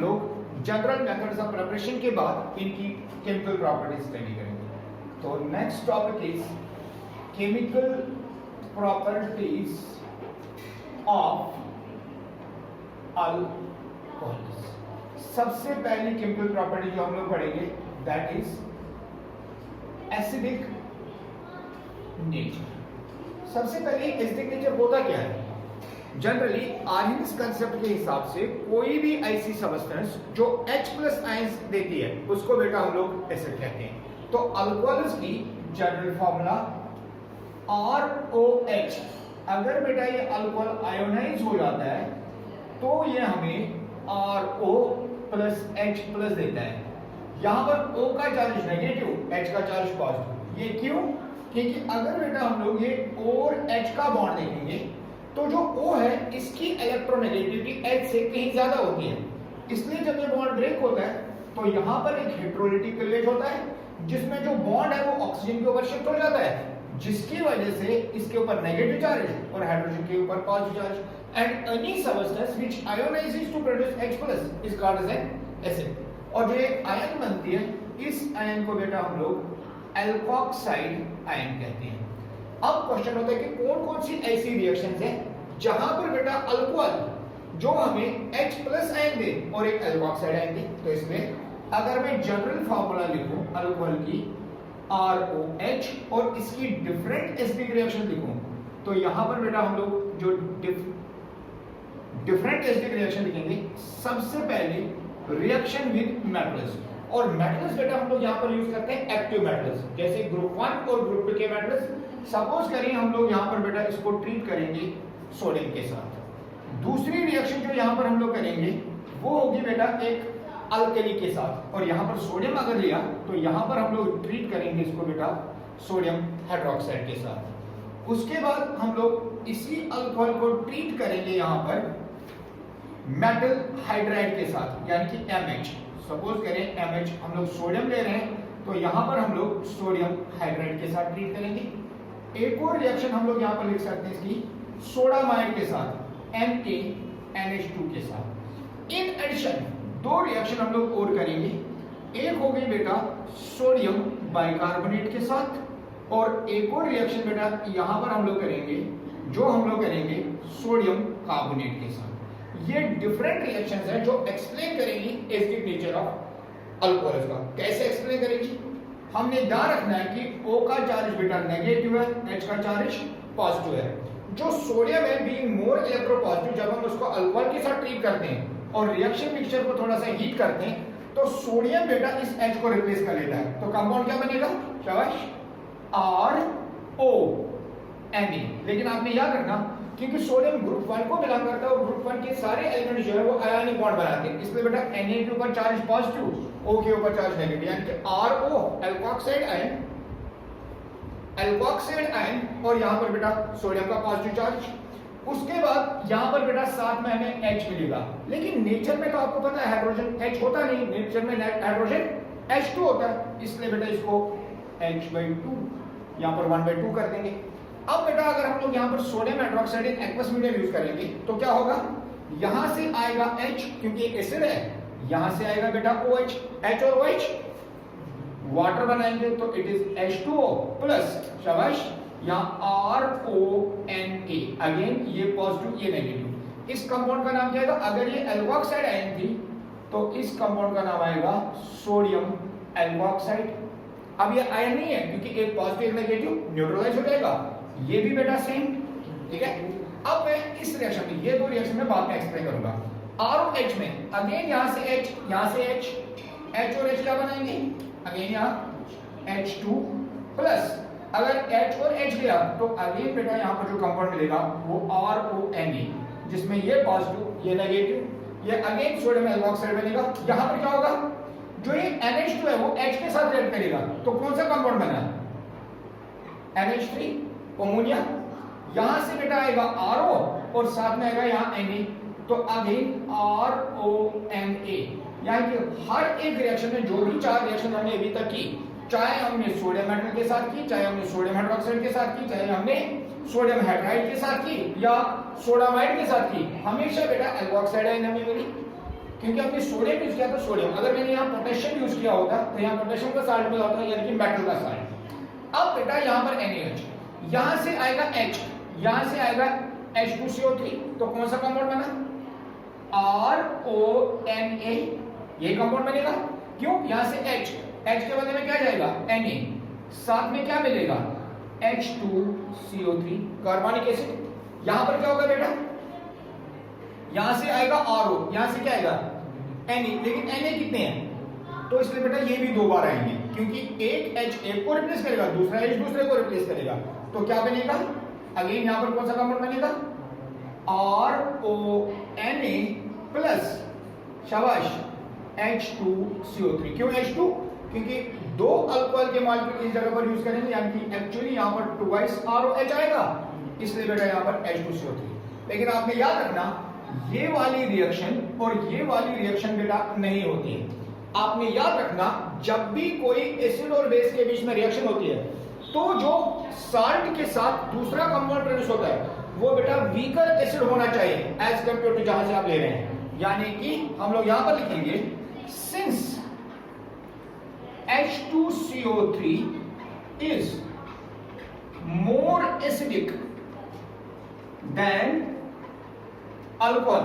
लोग general methods of preparation के बाद इनकी केमिकल प्रॉपर्टीज स्टडी करेंगे। तो next topic is chemical properties of alcohols. सबसे पहली केमिकल प्रॉपर्टी जो हम लोग पढ़ेंगे दैट इज एसिडिक नेचर। सबसे पहले एसिडिक नेचर होता क्या है? जनरली आर्यन्स कंसेप्ट के हिसाब से कोई भी ऐसी सब्सटेंस जो H+ आयंस देती है उसको बेटा हम लोग एसिड कहते हैं। तो अल्कोहल्स की जनरल फॉर्मूला ROH। अगर बेटा ये अल्कोहल आयोनाइज हो जाता है तो ये हमें RO+H+ देता है। यहां पर O का चार्ज नेगेटिव, H का चार्ज पॉजिटिव। ये क्यों? क्योंकि अगर बेटा हम लोग ये O और H का बॉन्ड देखेंगे तो जो O है इसकी इलेक्ट्रोनेगेटिविटी H से कहीं ज्यादा होती है, इसलिए जब ये बॉन्ड ब्रेक होता है तो यहाँ पर एक हेटेरोलिटिक रिलेट होता है जिसमें जो बॉन्ड है वो ऑक्सीजन के ऊपर शिफ्ट हो जाता है, जिसकी वजह से इसके ऊपर नेगेटिव चार्ज और हाइड्रोजन के ऊपर positive charge. And any substance which ionises to produce H+ is called as an acid. और जो आयन बनती है इस आयन को बेटा हम लोग एल्कोक्साइड आयन कहते हैं। अब क्वेश्चन होता है कि कौन कौन सी ऐसी रिएक्शंस हैं जहां पर बेटा अल्कोहल जो हमें H+ आयन दे और एक एल्कोक्साइड आयन दे। तो इसमें अगर मैं जनरल फार्मूला लिखूं अल्कोहल की ROH और इसकी डिफरेंट एसिडिक रिएक्शन लिखूं तो यहां पर बेटा हम लोग जो डिफरेंट एसिडिक रिएक्शन लिखेंगे, सबसे पहले रिएक्शन विद मेटल्स। और मेटल्स बेटा हम लोग यहां पर यूज करते हैं एक्टिव मेटल्स, जैसे ग्रुप 1 और ग्रुप 2 के मेटल्स। सपोज करें हम लोग यहां पर बेटा इसको ट्रीट करेंगे सोडियम के साथ। दूसरी रिएक्शन जो यहां पर हम लोग करेंगे वो होगी बेटा एक अल्कली के साथ, और यहां पर सोडियम अगर लिया तो यहां पर हम लोग ट्रीट करेंगे इसको बेटा सोडियम हाइड्रोक्साइड के साथ। उसके बाद हम लोग इसी अल्कोहल को ट्रीट करेंगे यहां पर मेटल हाइड्राइड के साथ, यानी कि MH। सपोज करें MH हम लोग सोडियम ले रहे हैं तो यहां पर हम लोग सोडियम हाइड्राइड के साथ ट्रीट करेंगे। एक और रिएक्शन हम लोग यहां पर लिख सकते हैं इसकी सोडामाइड के साथ, NaNH2 के साथ। इन एडिशन दो रिएक्शन हम लोग और करेंगे, एक हो गई बेटा सोडियम बाइकार्बोनेट के साथ, और एक और रिएक्शन बेटा यहां पर हम लोग करेंगे जो हम लोग करेंगे सोडियम कार्बोनेट के साथ। ये डिफरेंट रिएक्शंस हैं जो एक्सप्लेन करेंगी एसिडिक नेचर ऑफ अल्कोहल का। कैसे एक्सप्लेन करेंगी? हमने ध्यान रखना है कि O का चार्ज बेटा नेगेटिव है, H का चार्ज पॉजिटिव है। जो सोडियम है बीइंग मोर इलेक्ट्रोपॉजिटिव, जब हम उसको अल्कोहल के साथ ट्रीट करते हैं और रिएक्शन मिक्सचर को थोड़ा सा हीट करते हैं तो सोडियम बेटा इस H को रिप्लेस कर लेता है। तो कंपाउंड क्या बनेगा? शाबाश, RONA। लेकिन आपने याद रखना क्योंकि सोडियम ग्रुप 1 को बिलोंग करता है और ग्रुप 1 के सारे एलिमेंट जो है वो आयनिक बॉन्ड बनाते हैं, इसलिए बेटा Na के ऊपर चार्ज पॉजिटिव, O के ऊपर चार्ज नेगेटिव, यानी कि RO एल्कोक्साइड आयन और यहां पर बेटा सोडियम का पॉजिटिव चार्ज। उसके बाद यहां पर बेटा साथ में हमें H मिलेगा, लेकिन नेचर में तो आपको पता है हाइड्रोजन H होता नहीं, नेचर में हाइड्रोजन H2 होता है, इसलिए बेटा इसको H/2 यहां पर 1/2 कर देंगे। अब बेटा अगर हम लोग यहां पर sodium hydroxide aqueous medium use करेंगे तो क्या होगा? यहां से आएगा H क्योंकि एसिड है, यहां से आएगा बेटा OH, H और OH वाटर बनाएंगे तो इट इज H2O प्लस, शाबाश, यहां RONA। अगेन ये पॉजिटिव ये नेगेटिव। इस कंपाउंड का नाम क्या आएगा? अगर ये एल्कोक्साइड आयन थी तो इस कंपाउंड का नाम आएगा सोडियम एल्कोक्साइड। अब ये आयन नहीं है क्योंकि एक पॉजिटिव एक नेगेटिव न्यूट्रलाइज हो जाएगा, ये भी बेटा सेम, ठीक है। अब मैं इस रिएक्शन में, ये दो रिएक्शन में बाद में एक्सप्लेन करूंगा। ROH में अगेन यहां से H, यहां से H और H क्या बनाएंगे? अगेन यहां H2 प्लस, अगर H और H गया तो अगेन बेटा यहां पर जो कंपाउंड मिलेगा वो RONA, जिसमें ये पॉजिटिव ये नेगेटिव, ये अगेन सोडियम एल्कोक्साइड बनेगा। यहां पर क्या होगा? जो ये NH2 है वो H के साथ रिएक्ट करेगा तो कौन सा कंपाउंड बना? NH3 ammonia. यहां से बेटा आएगा RO और साथ में आएगा यहां Na, तो अगेन RONA। यानी कि हर एक रिएक्शन में जो भी चार रिएक्शन हमने अभी तक की, चाहे हमने सोडियम मेटल के साथ की, चाहे हमने सोडियम हाइड्रोक्साइड के साथ की, चाहे हमने सोडियम हाइड्राइड के साथ की या सोडामाइड के साथ की, हमेशा बेटा एल्कोक्साइड आयन हमें मिली। क्योंकि हमने सोडियम यूज किया तो सोडियम, अगर मैंने यहाँ पोटेशियम यूज किया होता तो यहाँ पोटेशियम का साल्ट मिला होता, यानी कि मेटल का साल्ट। अब बेटा यहाँ पर NaH, यहाँ से आएगा H, यहाँ से आएगा H2CO3, तो कौन सा कंपाउंड बना? RONA, ये कंपाउंड बनेगा। क्यों? यहाँ से H के बदले में क्या जाएगा? Na, साथ में क्या मिलेगा? H2CO3, कार्बनिक एसिड। यहाँ पर क्या होगा बेटा? यहाँ से आएगा RO, यहाँ से क्या आएगा? Na, लेकिन Na कितने हैं? तो इसलिए बेटा ये भी दो बार आएंगे, क्योंकि एक H एक को रिप्लेस करेगा, दूसरा H दूसरे को रिप्लेस करेगा। तो क्या बनेगा? अगेन यहाँ पर कौन सा कंपाउंड बनेगा? RONA प्लस, शाबाश, H2CO3। क्यों H2? क्योंकि दो अल्कोहल के मॉलिक्यूल इस जगह पर यूज करेंगे, यानी कि एक्चुअली यहाँ पर ट्वाइस ROH आएगा, इसलिए बेटा यहाँ पर H2CO3। लेकिन आपने याद रखना, ये वाली रिएक्शन और ये वाली रिएक्शन बेटा नहीं होती है। आपने याद रखना, जब भी कोई एसिड और बेस के बीच में रिएक्शन होती है तो जो साल्ट के साथ दूसरा कंपाउंड प्रोड्यूस होता है वो बेटा वीकर एसिड होना चाहिए एज कंपेयर टू जहां से आप ले रहे हैं। यानी कि हम लोग यहां पर लिखेंगे, since H2CO3 is more acidic than alcohol।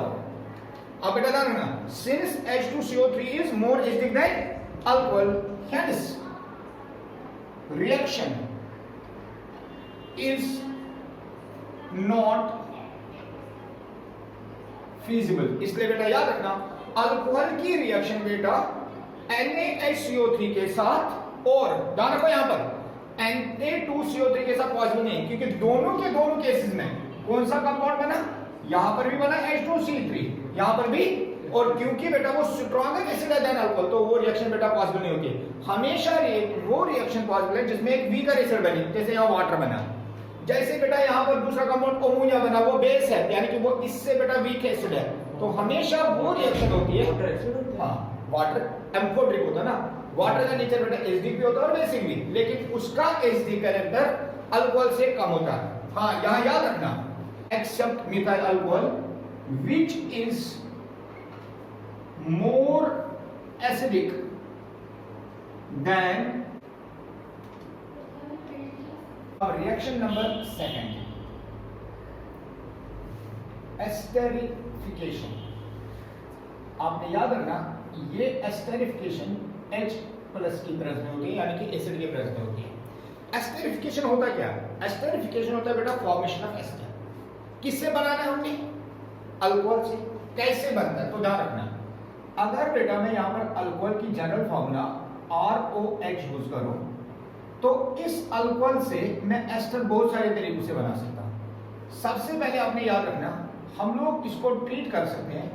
अब बेटा ध्यान रखना, since H2CO3 is more acidic than alcohol, hence reaction is not feasible। इसलिए बेटा याद रखना, अल्कोहल की रिएक्शन बेटा NaHCO3 के साथ और ध्यान रखो यहां पर Na2CO3 के साथ पॉसिबल नहीं, क्योंकि दोनों के दोनों केसेस में कौन सा कंपाउंड बना? यहां पर भी बना H2C3, यहां पर भी, और क्योंकि बेटा वो स्ट्रॉन्गर एसिड है देन अल्कोहल, तो वो रिएक्शन बेटा पॉसिबल नहीं होती। हमेशा वो रिएक्शन पॉसिबल है जिसमें एक वीकर एसिड बनी, जैसे यहां वाटर बना, जैसे बेटा यहां पर दूसरा कंपाउंड अमोनिया बना, वो बेस है, यानी कि वो इससे बेटा वीक एसिड है, तो हमेशा वो रिएक्शन होती है। हाँ, वाटर एम्फोट्रिक होता है ना, वाटर का नेचर बेटा एसिडिक भी होता है और बेसिक भी, लेकिन उसका एसिडिक कैरेक्टर अल्कोहल से कम होता है। हाँ, यहां याद रखना, except methyl alcohol which is more acidic than. Reaction number second, esterification. आपने याद रखना, ये एस्टेरिफिकेशन H प्लस की प्रेजेंस में होती है, यानी कि एसिड के प्रेजेंस में होती है। एस्टेरिफिकेशन होता क्या? एस्टेरिफिकेशन होता है बेटा फॉर्मेशन ऑफ एस्टर। किससे बनाना है हमने? अल्कोहल से। कैसे बनता है? तो ध्यान रखना, अगर बेटा मैं यहां पर अल्कोहल की जनरल फॉर्मूला ROH यूज करूं, तो इस अल्कोहल से मैं एस्टर बहुत सारे तरीकों से बना सकता हूं। सबसे पहले आपने याद रखना, हम लोग इसको ट्रीट कर सकते हैं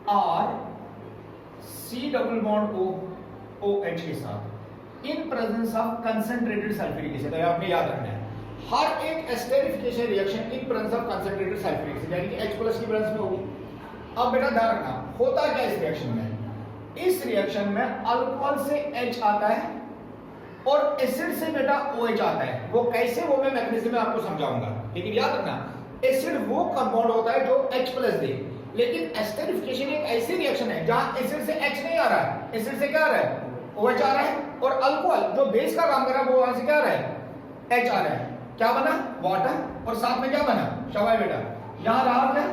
RC डबल बॉन्ड OH के साथ in presence of concentrated sulphuric acid. आपने याद रखना है, हर एक esterification reaction in presence of concentrated sulphuric acid, यानी कि H प्लस की प्रेजेंस में होगी। अब बेटा ध्यान रखना, होता क्या इस रिएक्शन में? इस रिएक्शन में अल्कोहल से H आता है और एसिड से बेटा OH आता है। वो कैसे, वो मैं मैकेनिज्म में आपको समझाऊंगा, लेकिन याद रखना, एसिड वो कंपाउंड होता है जो H प्लस दे, लेकिन एस्टेरिफिकेशन एक ऐसी रिएक्शन है जहां एसिड से H नहीं आ रहा है, एसिड से क्या आ रहा है? OH आ रहा है, और अल्कोहल जो बेस का काम कर रहा है वो वहां से क्या आ रहा है? H आ रहा है। क्या बना? वाटर, और साथ में क्या बना? शाबाश बेटा, यहां रहा क्या?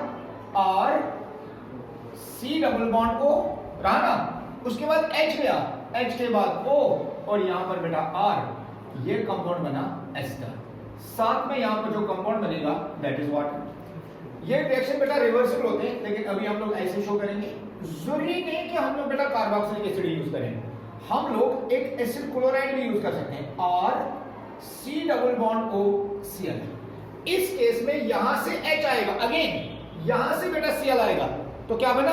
RC डबल बॉन्ड O रहा ना, उसके बाद H गया, H के बाद O, और यहां पर बेटा R, ये कंपाउंड बना एस्टर। साथ में यहां पर जो कंपाउंड बनेगा दैट इज वाटर। ये रिएक्शन बेटा रिवर्सिबल होते हैं, लेकिन अभी हम लोग ऐसे शो करेंगे। जरूरी नहीं कि हम लोग बेटा कार्बोक्सिलिक एसिड यूज करें, हम लोग एक एसिड क्लोराइड भी यूज कर सकते हैं, RC डबल बॉन्ड OCl। इस केस में यहां से H आएगा, अगेन यहां से बेटा Cl आएगा, तो क्या बना?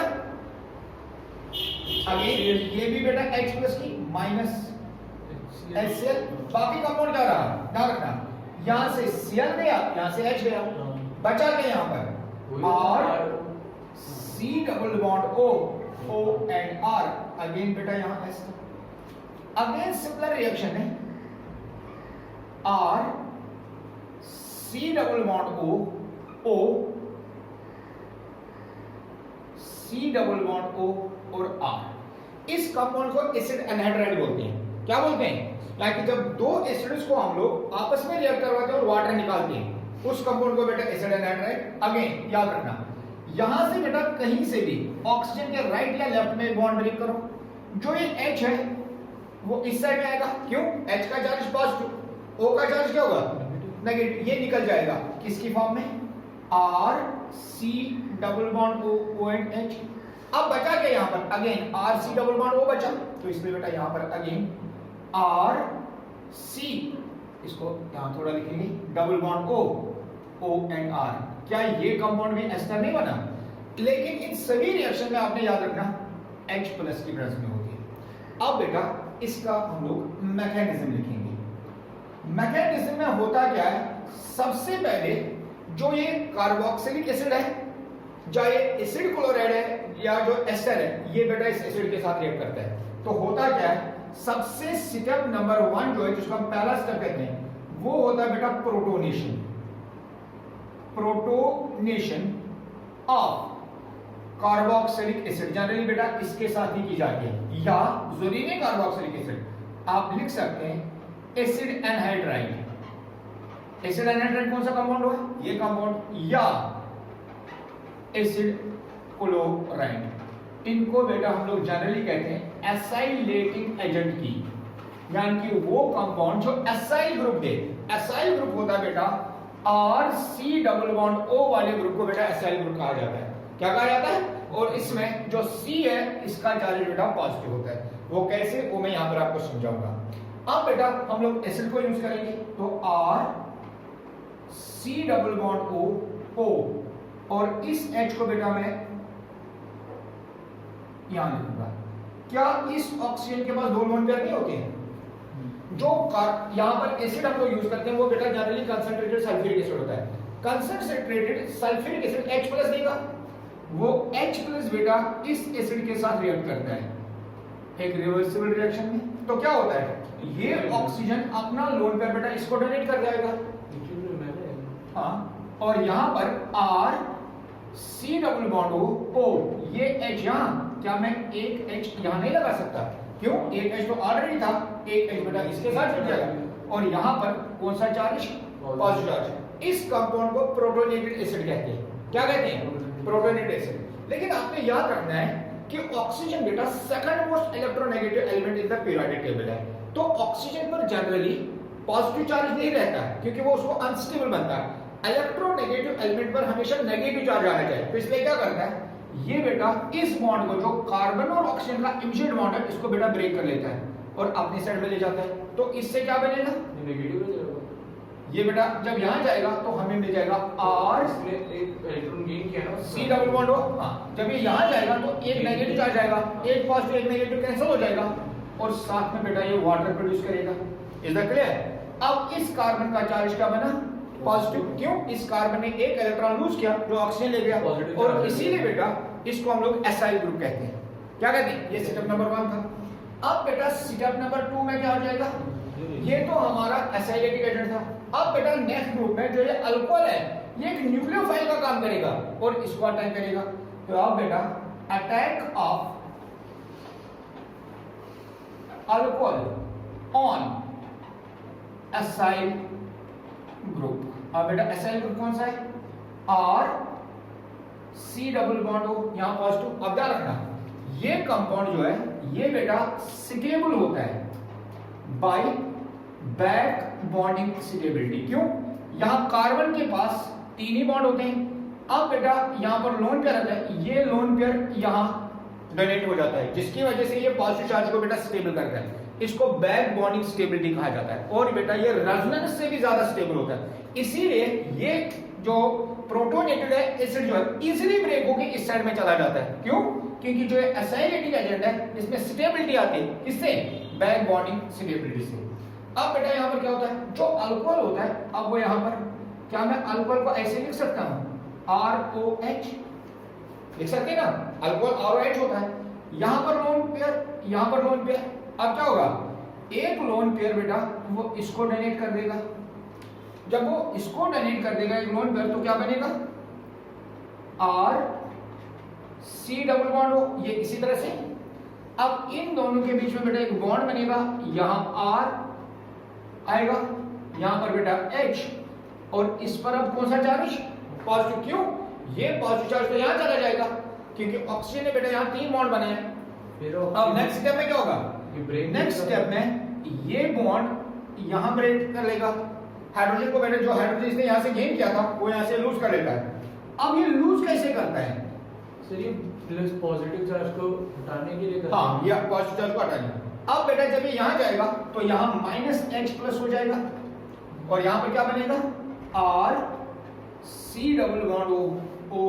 अगेन ये भी बेटा H प्लस की माइनस HCl। बाकी कंपाउंड क्या रहा? ध्यान रखना, यहां से Cl गया, यहां से H गया, बचा क्या यहां पर? RC double bond O and R, again बेटा यहां S। अगेन सिमिलर रिएक्शन है, RC double bond O C double bond और R। इस कंपाउंड को एसिड एनहाइड्राइड बोलते हैं। क्या बोलते हैं? लाइक जब दो एसिड्स को हम लोग आपस में रिएक्ट करवाते हैं और वाटर निकालते हैं, उस कंपाउंड को बेटा एसिड एनहाइड्राइड। अगेन याद रखना, यहां से बेटा कहीं से भी ऑक्सीजन के राइट या लेफ्ट में बॉन्ड ब्रेक करो, जो ये H है वो इस साइड में आएगा। क्यों? H का चार्ज पॉजिटिव, O का चार्ज क्या होगा? नेगेटिव। ये निकल जाएगा किसकी फॉर्म में? R C double bond O, O and H। अब बचा क्या यहाँ पर? Again R C double bond O बचा, तो इसलिए बेटा यहाँ पर अगेन R C, इसको यहाँ थोड़ा लिखेंगे, double bond O, O and R। क्या ये कंपाउंड भी एस्टर नहीं बना? लेकिन इन सभी रिएक्शन में आपने याद रखना H प्लस की प्रेजेंस में होती है। अब बेटा इसका हम लोग मैकेनिज्म लिखेंगे। मैकेनिज्म में होता क्या है? सबसे पहले जो ये कार्बोक्सिलिक एसिड है, चाहे एसिड क्लोराइड है या जो एस्टर है, ये बेटा इस एसिड के साथ रिएक्ट करता है। तो होता क्या है? सबसे स्टेप नंबर 1 जो है, जिसको हम पहला स्टेप कहते हैं, वो होता है बेटा protonation. Protonation of carboxylic acid generally बेटा इसके साथ ही की जाती है, या जरूरी नहीं कार्बोक्सिलिक एसिड, आप लिख सकते हैं एसिड एनहाइड्राइड। एसिड एनहाइड्राइड कौन सा कंपाउंड हुआ? ये कंपाउंड, या एसिड क्लोराइड। इनको बेटा हम लोग जनरली कहते हैं एसाइलेटिंग एजेंट की, यानी कि वो कंपाउंड जो एसाइल ग्रुप दे। एसाइल ग्रुप होता है बेटा R C double bond O वाले ग्रुप को बेटा एसाइल ग्रुप कहा जाता है। क्या कहा जाता है? और इसमें जो C है इसका चार्ज बेटा पॉजिटिव होता है। वो कैसे, वो मैं यहां पर आपको समझाऊंगा। अब बेटा हम लोग एसिड को यूज करेंगे, तो R C double bond O, और इस H को बेटा मैं यहां लिखूंगा। क्या इस ऑक्सीजन के पास दो लोन पेयर नहीं होते हैं? जो यहां पर एसिड हम लोग यूज करते हैं वो बेटा जनरली कंसंट्रेटेड सल्फ्यूरिक एसिड होता है। Concentrated sulphuric acid H plus देगा, वो H प्लस बेटा इस एसिड के साथ रिएक्ट करता है एक रिवर्सिबल रिएक्शन में। तो क्या होता है? ये ऑक्सीजन अपना लोन पेयर बेटा इसको डोनेट कर जाएगा, हाँ, और यहां पर R C double bond O, ये H यहां, क्या मैं एक H यहां नहीं लगा सकता? क्यों? एक H तो ऑलरेडी था, एक H बेटा इसके साथ जुड़ जाएगा, और यहां पर कौन सा चार्ज? Positive charge. इस कंपाउंड को प्रोटोनेटेड एसिड कहते हैं। क्या कहते हैं? Protonated acid. लेकिन आपने याद रखना है कि ऑक्सीजन बेटा second most electronegative element in the periodic table है। तो ऑक्सीजन पर जनरली पॉजिटिव चार्ज नहीं रहता है, क्योंकि वो उसको अनस्टेबल बनता है। इलेक्ट्रोनेगेटिव एलिमेंट पर हमेशा नेगेटिव चार्ज आना चाहिए। तो इसलिए क्या करता है? ये बेटा इस बॉन्ड को, जो कार्बन और ऑक्सीजन का इमिडिएट बॉन्ड है, इसको बेटा ब्रेक कर लेता है और अपनी साइड में ले जाता है। तो इससे क्या बनेगा? नेगेटिव। ये बेटा जब यहां जाएगा तो हमें मिल जाएगा R एक इलेक्ट्रॉन गेन किया ना, C डबल बॉन्ड हो, हाँ, जब ये यहां जाएगा तो एक नेगेटिव चार्ज आएगा, एक पॉजिटिव एक नेगेटिव कैंसिल हो जाएगा, और साथ में बेटा ये वाटर प्रोड्यूस करेगा। Is that clear? अब इस कार्बन का चार्ज क्या बना? पॉजिटिव। क्यों? इस कार्बन ने एक इलेक्ट्रॉन लूज किया जो ऑक्सीजन ले गया, और इसीलिए बेटा इसको हम लोग एसाइल ग्रुप कहते हैं। क्या कहते हैं? ये स्टेप नंबर 1 था। अब बेटा स्टेप नंबर 2 में क्या हो जाएगा? ये तो हमारा एसाइलेटिक एजेंट था। अब बेटा नेक्स्ट ग्रुप में जो ये अल्कोहल है, ये एक न्यूक्लियोफाइल का काम करेगा और इसको अटैक करेगा। तो अब बेटा attack of alcohol on acyl group. अब बेटा एसाइल ग्रुप कौन सा है? R C double bond O, यहां पॉजिटिव। अब क्या रखना, ये कंपाउंड जो है ये बेटा स्टेबल होता है बाय बैक बॉन्डिंग स्टेबिलिटी। क्यों? यहां कार्बन के पास 3 ही बॉन्ड होते हैं। अब बेटा यहां पर लोन पेयर आता है, ये लोन पेयर यहां डोनेट हो जाता है, जिसकी वजह से ये पॉजिटिव चार्ज को बेटा स्टेबल करता है। इसको बैक बॉन्डिंग स्टेबिलिटी कहा जाता है, और बेटा ये रेजोनेंस से भी ज्यादा स्टेबल होता है। इसीलिए ये जो प्रोटोनेटेड है एसिड जो है इजीली ब्रेक होकर इस साइड में चला जाता है। क्यों? क्योंकि जो एसाइलेटिक एजेंट है इसमें स्टेबिलिटी आती है, किससे? बैक बॉन्डिंग स्टेबिलिटी से। अब बेटा यहां पर क्या होता है? जो अल्कोहल होता है, अब वो यहां पर, क्या मैं अल्कोहल को ऐसे लिख सकता हूं? ROH लिख सकते हैं ना? अल्कोहल ROH होता है। यहां पर लोन पेयर, यहां पर लोन पेयर। अब क्या होगा? एक लोन पेयर बेटा वो इसको डोनेट कर देगा। जब वो इसको डोनेट कर देगा एक लोन पेयर, तो क्या बनेगा? R C डबल बॉन्ड हो, ये इसी तरह से। अब इन दोनों के बीच में बेटा एक बॉन्ड बनेगा, यहां R आएगा, यहां पर बेटा H, और इस पर अब कौन सा चार्ज? पॉजिटिव। क्यों? ये पॉजिटिव चार्ज तो यहां चला जाएगा क्योंकि ऑक्सीजन ने बेटा यहां 3 बॉन्ड बनाए हैं। अब नेक्स्ट स्टेप में क्या होगा? नेक्स्ट स्टेप में ये बॉन्ड यहां ब्रेक कर लेगा, हाइड्रोजन को बेटा जो हाइड्रोजन इसने यहां से गेन किया था वो यहां से लूज कर लेता है। अब ये लूज कैसे करता है? सर ये प्लस पॉजिटिव चार्ज को हटाने के लिए करते हैं। हाँ, ये पॉजिटिव चार्ज को हटाने। अब बेटा जब ये यहां जाएगा तो यहां माइनस H प्लस हो जाएगा, और यहां पर क्या बनेगा? R C double bond O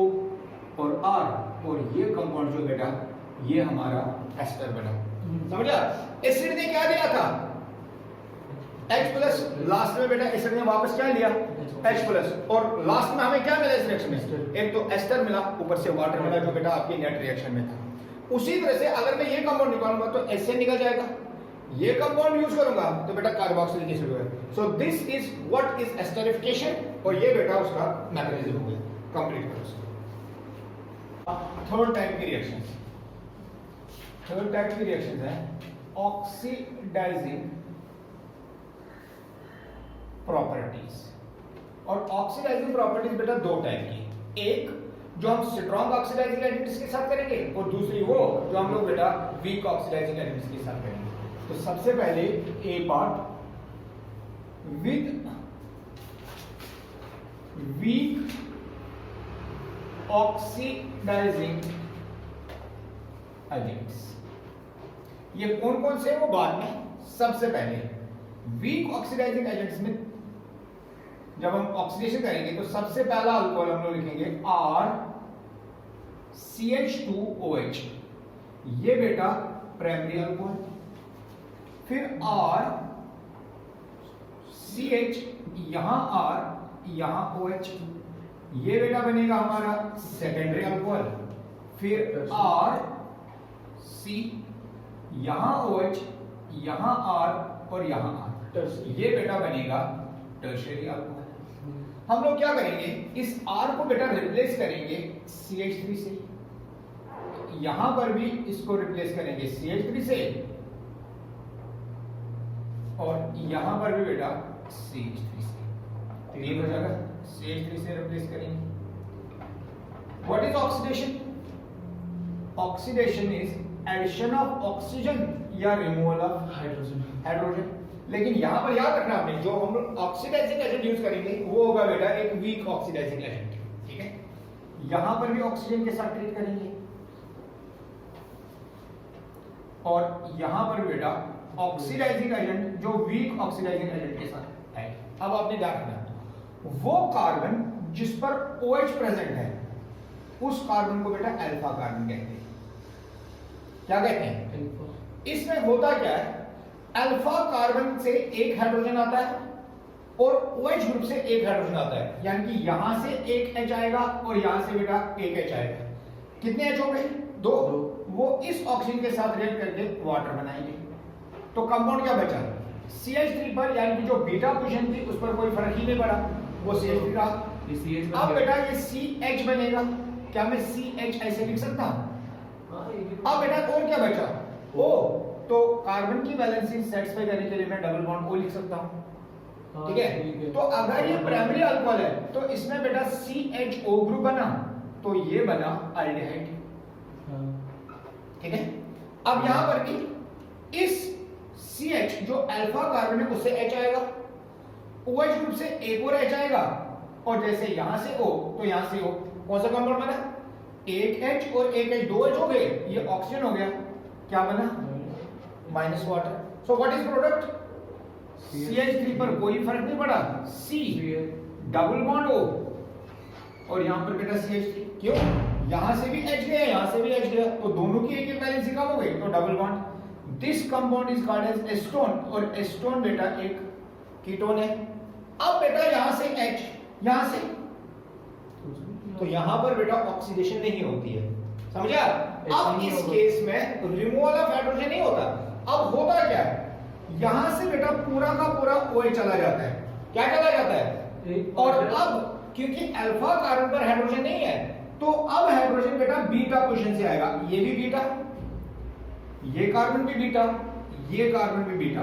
और R, और ये कंपाउंड जो बेटा ये हमारा एस्टर बना। समझा? एसिड ने क्या दिया था? H plus. लास्ट में बेटा एसिड ने वापस क्या लिया? H plus. और लास्ट में हमें क्या मिला इस रिएक्शन में? एक तो एस्टर मिला, ऊपर से वाटर मिला जो बेटा आपकी नेट रिएक्शन में था। उसी तरह से अगर मैं ये कंपाउंड निकालूंगा तो एसएन निकल जाएगा, ये कंपाउंड यूज करूंगा तो बेटा कार्बोक्सिलिक एसिड होगा। So this is what is esterification, और ये बेटा उसका मैकेनिज्म हो गया। कंप्लीट करो उसको। थर्ड टाइप की रिएक्शंस, थर्ड टाइप की रिएक्शंस है ऑक्सीडाइजिंग प्रॉपर्टीज। और ऑक्सीडाइजिंग प्रॉपर्टीज बेटा दो टाइप की, एक जो हम स्ट्रॉन्ग ऑक्सीडाइजिंग एजेंट्स के साथ करेंगे, और दूसरी वो जो हम लोग बेटा वीक ऑक्सीडाइजिंग एजेंट्स के साथ करेंगे। तो सबसे पहले A part, with weak oxidising agents. ये कौन कौन से हैं वो बाद में। सबसे पहले वीक ऑक्सीडाइजिंग एजेंट्स में जब हम ऑक्सीडेशन करेंगे तो सबसे पहला अल्कोहल हम लोग लिखेंगे RCH2OH, ये बेटा प्राइमरी अल्कोहल। फिर RCH, यहां R यहां OH, ये बेटा बनेगा हमारा सेकेंडरी अल्कोहल। फिर RC, यहां OH यहां R और यहां R, ये बेटा बनेगा टर्शियरी अल्कोहल। हम लोग क्या करेंगे, इस R को बेटा रिप्लेस करेंगे CH3 से, यहां पर भी इसको रिप्लेस करेंगे CH3 से, और यहां पर भी बेटा CH3 से। ये हो जाएगा, CH3 से रिप्लेस करेंगे। What is oxidation? Oxidation is addition of oxygen या रिमूवल ऑफ हाइड्रोजन। लेकिन यहां पर याद रखना आपने, जो हम लोग ऑक्सीडाइजिंग एजेंट यूज करेंगे वो होगा बेटा एक वीक ऑक्सीडाइजिंग एजेंट। ठीक है, यहां पर भी ऑक्सीजन के साथ ट्रीट करेंगे, और यहां पर बेटा ऑक्सीडाइजिंग एजेंट जो वीक ऑक्सीडाइजिंग एजेंट के साथ है। अब आपने ध्यान रखना, वो कार्बन जिस पर OH प्रेजेंट है उस कार्बन को बेटा अल्फा कार्बन कहते हैं। क्या कहते हैं? इसमें होता क्या है, अल्फा कार्बन से एक हाइड्रोजन आता है और OH ग्रुप से एक हाइड्रोजन आता है, यानी कि यहां से एक H आएगा और यहां से बेटा एक H आएगा। कितने H हो गए? दो। वो इस ऑक्सीजन के साथ रिएक्ट करके वाटर बनाएंगे। तो कंपाउंड क्या बचा? CH3 पर, यानी कि जो बीटा पोजीशन थी उस पर कोई फर्क ही नहीं पड़ा, वो CH3 रहा। अब बेटा ये CH बनेगा, क्या मैं CH ऐसे लिख सकता हूं? अब बेटा और क्या बचा? O। तो कार्बन की वैलेंसी सेटिस्फाई करने के लिए मैं डबल बॉन्ड O लिख सकता हूं। ठीक है, तो अगर ये प्राइमरी अल्कोहल है तो इसमें बेटा CHO ग्रुप बना, तो ये बना एल्डिहाइड। ठीक है, अब यहां पर भी इस CH जो अल्फा कार्बन है उससे H आएगा, OH ग्रुप से एक और H आएगा, और जैसे यहां से O तो यहां से O। कौन सा कंपाउंड बना? एक H और एक H, दो H हो गए, ये ऑक्सीजन हो गया। क्या बना? Minus water. So what is product? CH3 पर कोई फर्क नहीं पड़ा, C डबल बॉन्ड O, और यहां पर बेटा CH3। क्यों? यहां से भी H गया, यहां से भी H गया, तो दोनों की एक वैलेंसी कम हो गई, तो double bond. This compound is called as acetone, और एस्टोन बेटा एक कीटोन है। अब बेटा यहां से H, यहां से, तो यहां पर बेटा ऑक्सीडेशन नहीं होती है, समझा? अब इस केस में रिमूवल ऑफ हाइड्रोजन नहीं होता। अब होता क्या है, यहां से बेटा पूरा का पूरा OH चला जाता है। क्या चला जाता है? और अब क्योंकि अल्फा कार्बन पर हाइड्रोजन नहीं है तो तो अब हाइड्रोजन बेटा बीटा पोजीशन से आएगा, ये भी बीटा, ये कार्बन भी बीटा, ये कार्बन भी बीटा,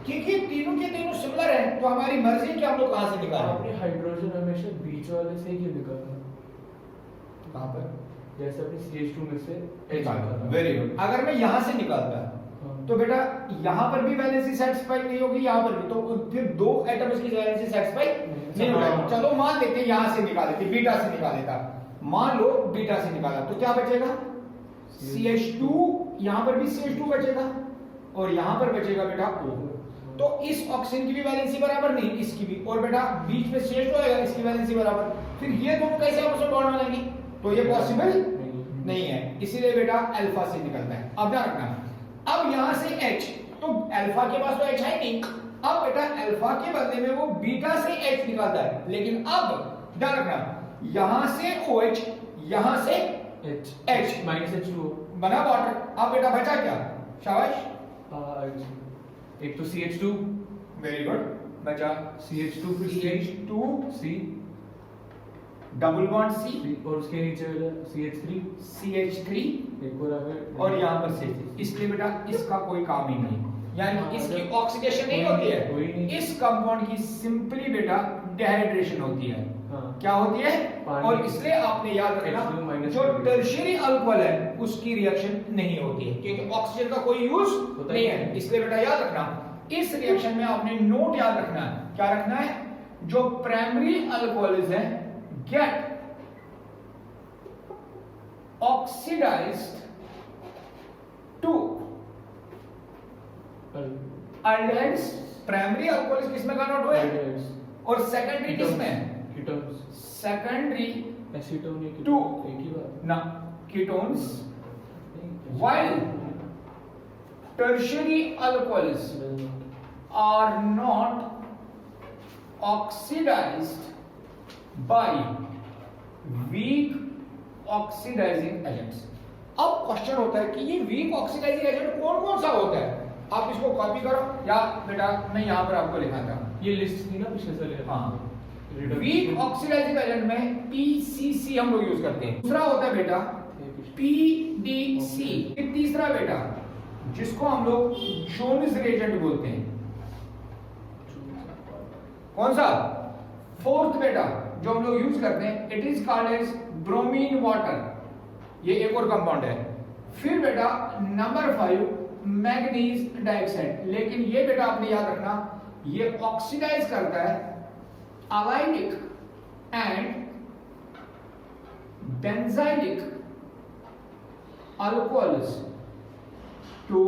क्योंकि तीनों के तीनों सिमिलर हैं, तो हमारी मर्जी है कि हम लोग कहां से निकालें। आपने हाइड्रोजन हमेशा बीच वाले से ही क्यों निकाला? कहां पर? जैसे अपने CH2 में से H निकाला, वेरी गुड। अगर मैं यहां से निकालता हाँ। तो बेटा यहां पर भी वैलेंसी सेटिस्फाई नहीं होगी, यहां पर भी, तो फिर दो एटम्स की वैलेंसी सेटिस्फाई नहीं होगा। हाँ। चलो मान लेते हैं यहां से निकाल लेते, बीटा से निकाल लेता, मान लो बीटा से निकाला तो क्या बचेगा, CH2, यहां पर भी CH2 बचेगा और यहां पर बचेगा बेटा O। तो इस ऑक्सीजन की भी वैलेंसी बराबर नहीं, इसकी भी, और बेटा बीच में CH2 आएगा, इसकी वैलेंसी बराबर, फिर ये दोनों कैसे आपस में बॉन्ड बनाएंगे, तो ये पॉसिबल नहीं है, इसीलिए बेटा अल्फा से निकलता है। अब ध्यान रखना, अब यहां से H, तो अल्फा के पास तो H है नहीं, अब बेटा अल्फा के बदले में वो बीटा से H निकालता है, लेकिन अब ध्यान रखना, यहां से OH, यहां से H -H2O बना वाटर। अब बेटा बचा क्या, शाबाश, एक तो CH2, वेरी गुड, बचा CH2 फिर CH2 C double bond C और उसके नीचे CH3 CH3 एक और आ गया, और यहाँ पर CH3, इसलिए बेटा इसका कोई काम ही नहीं, यानी इसकी ऑक्सीडेशन नहीं होती कोई है, नहीं। इस कंपाउंड की सिंपली बेटा डिहाइड्रेशन होती है। हाँ। क्या होती है, पानी। और इसलिए आपने याद H2 रखना minus जो पानी। टर्शियरी अल्कोहल है उसकी रिएक्शन नहीं होती है, क्योंकि ऑक्सीजन का कोई यूज होता नहीं ही है, नहीं। इसलिए बेटा याद रखना इस रिएक्शन में आपने नोट याद रखना है, क्या रखना है, जो प्राइमरी अल्कोहल्स है get oxidised to aldehydes. Primary alcohols किसमें कन्वर्ट हुए Aldehydes, और सेकेंडरी किसमें, कीटोन्स, सेकेंडरी एसीटोन या टू कीटोन, एक ही बात ना कीटोन्स, है। while tertiary alcohols are not oxidized by weak oxidizing agents। अब क्वेश्चन होता है कि ये वीक ऑक्सीडाइजिंग एजेंट कौन कौन सा होता है, आप इसको कॉपी करो या बेटा मैं यहां पर आपको लिखाता हूं, ये लिस्ट थी ना पिछले साल। हाँ, वीक ऑक्सीडाइजिंग एजेंट में PCC हम लोग यूज करते हैं। दूसरा होता है बेटा PDC, तीसरा बेटा जिसको हम लोग जोन्स रिएजेंट बोलते हैं, कौन सा, फोर्थ बेटा जो हम लोग यूज करते हैं, it is called as bromine water, ये एक और कंपाउंड है। फिर बेटा नंबर 5 मैग्नीज डाइऑक्साइड, लेकिन ये बेटा आपने याद रखना ये ऑक्सीडाइज करता है allylic and benzylic alcohols to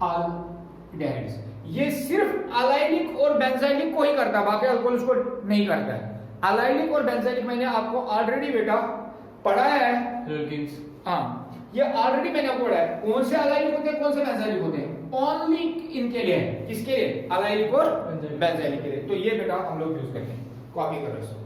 aldehydes. ये सिर्फ अलाइलिक और बेंजाइलिक को ही करता है, बाकी अल्कोहल्स को नहीं करता है। अलाइलिक और बेंजाइलिक मैंने आपको ऑलरेडी बेटा पढ़ाया है, एल्केन्स, हाँ ये ऑलरेडी मैंने आपको पढ़ाया है, कौन से अलाइलिक होते हैं कौन से बेंजाइलिक होते हैं, ओनली इनके लिए है, किसके लिए, अलाइलिक और बेंजाइलिक। बेंजाइलिक के लिए। तो ये बेटा हम लोग यूज करते हैं, कॉपी करो इसको।